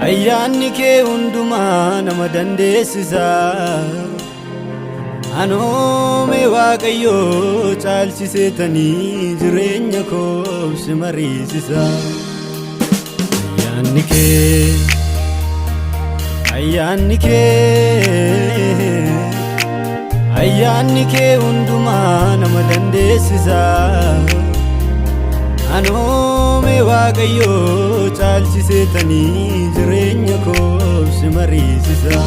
ayyaanni kee hundumaa nama dandeessisa. Anoome Waaqayyoo caalchiseetanii jireenya koo si mariisisa. ayyaanni kee hundumaa nama dandeessisa. Anoome Waaqayyoo caalchiseetanii jireenya koo si mariisisa.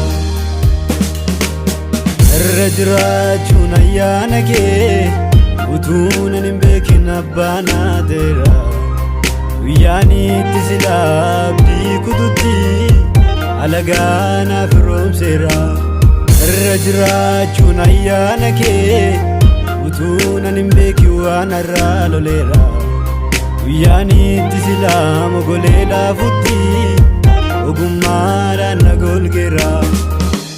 Irra jiraachuun ayyaana kee utuun hin beekin abbaan aateera. Guyyaan itti silaa abdii kututti alagaa naaf roomseera. Irra jiraachuun ayyaana kee utuun hin beekin waan har'aa loleera. Guyyaan itti silaa mogolee laafutti ogummaadhaan na golgeera.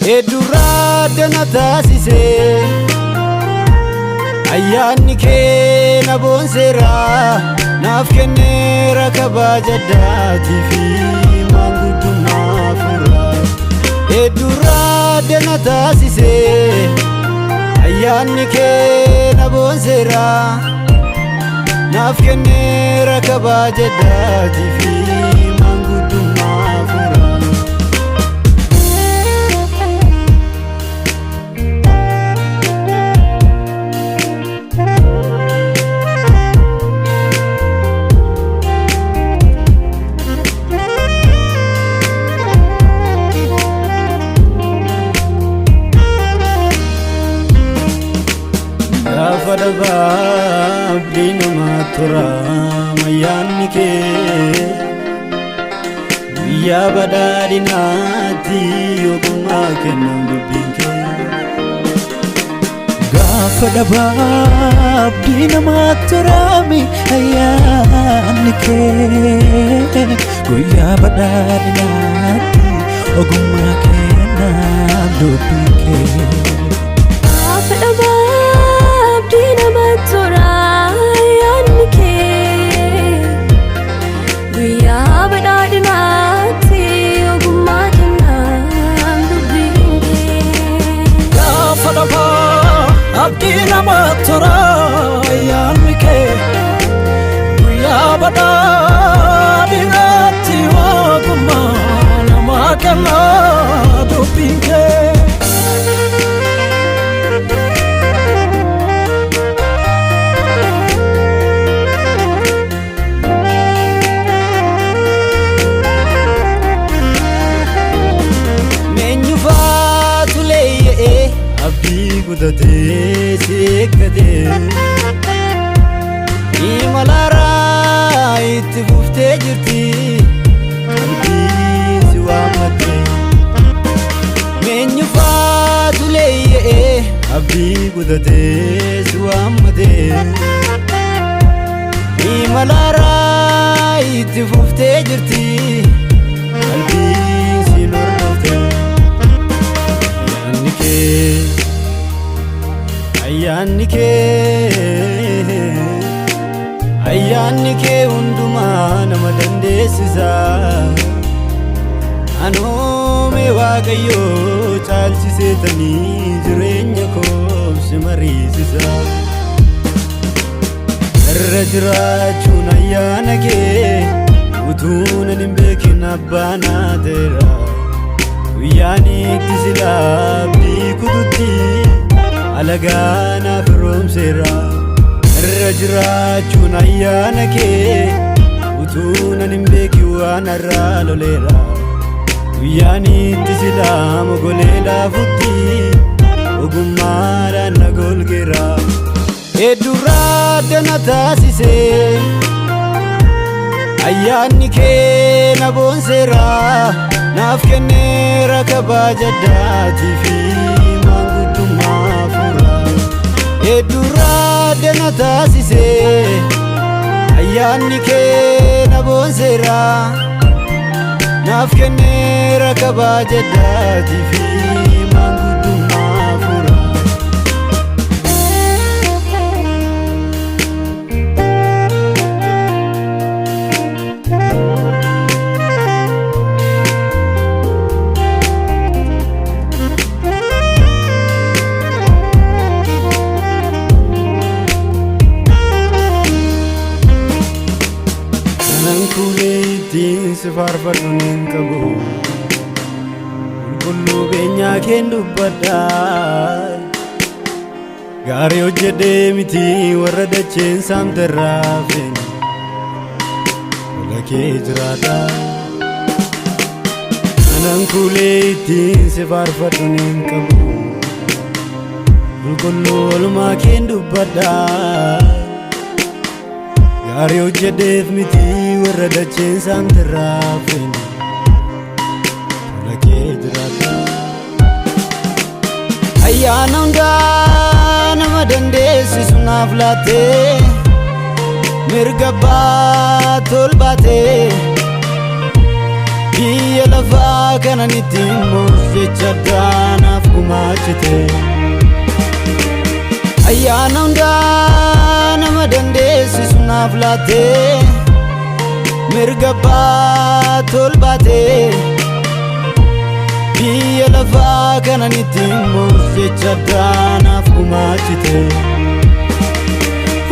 Heddurraa dana taasise ayyaanni kee na boonseera. Naaf kenneera kabaja addaatii fi maanguddummaa fuura. Heddurraa dana taasise ayyaanni kee na boonseera. Naaf kenneera kabaja addaatii fi maanguddummaa fuura. Abdii namaa tura ayyaanni kee. Guyyaa badhaadhinaatti ogummaa kennan dubbiin kee. Gaafa dhabaa abdii namaa tura ayyaanni kee. Guyyaa badhaadhinaatti ogummaa kennan dubbiin kee. Gaafa dhabaa abdii namaa tura ayyaanni kee. Guyyaa badhaadhinaatti ogummaa kennan dubbiin kee. Gaafa dhabaa abdii namaa tura ayyaanni kee. Guyyaa badhaadhinaatti ogummaa namaa kennan dubbiin kee. Abdii kutatee si eeggatee imalaaraa itti fuftee jirti. Qalbii si waammattee meenyu faatu leeyya'ee. Abdii kutatee si waammatee imalaaraa itti fuftee jirti. Qalbii si hordoftee ayyaanni kee hundumaa nama dandeessisa. Anoome Waaqayyoo caalchiseetanii jireenya koo si mariisisa. Irra jiraachuun ayyaana kee utuun hin beekin abbaan aateera. Guyyaan itti silaa abdii kututti alagaa naaf roomseera. Irra jiraachuun ayyaana kee utuun hin beekin waan har'aa loleera. Guyyaan itti silaa mogolee laafutti ogummaadhaan na golgeera. Heddurraa dana taasise ayyaanni kee na boonseera. Naaf kenneera kabaja addaatii fi maanguddummaa fuura. Heddurraa dana taasise ayyaanni kee na boonseera. Naaf kenneera kabaja addaatii fi maanguddummaa fuura. faarfadhuun hin qabu qulqulluu beenyaa keen dubbadha gaarii hojjedhee miti warra dacheen saamterraa feene tola kee jiraata anan kuulee ittiin si faarfadhuun hin qabu qulqulluu oolmaa keen dubbadha gaarii hojjedheef miti warra dacheen saamterraa feene tola kee jiraata ayyaana hundaa nama dandeessisu naaf laattee mirga baatee ol baatee biyya lafaa kanan ittiin mo'us jecha addaa naaf gumaachite ayyaana hundaa nama dandeessisu naaf laattee mirga baatee ol baatee biyya lafaa kanan ittiin mo'us jecha addaa naaf gumaachite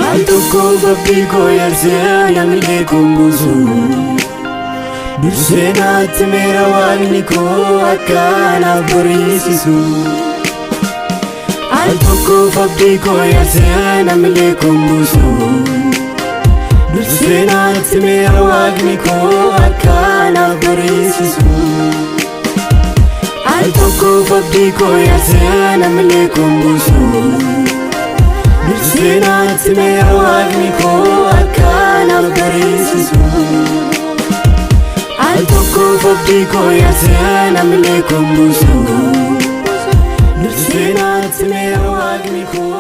al tokkoof abdii koo yarsee namni kumbusu dursee naatti meera waaqni koo akka naaf bariisisu al tokkoof abdii koo yarsee namni kumbusu dursee naatti meera waaqni koo akka naaf bariisisu al tokkoof abdii koo yarsee namni kumbusu dursee naatti meera waaqni koo akka naaf bariisisu al tokkoof abdii koo yarsee namni kumbusu dursee naatti meera waaqni koo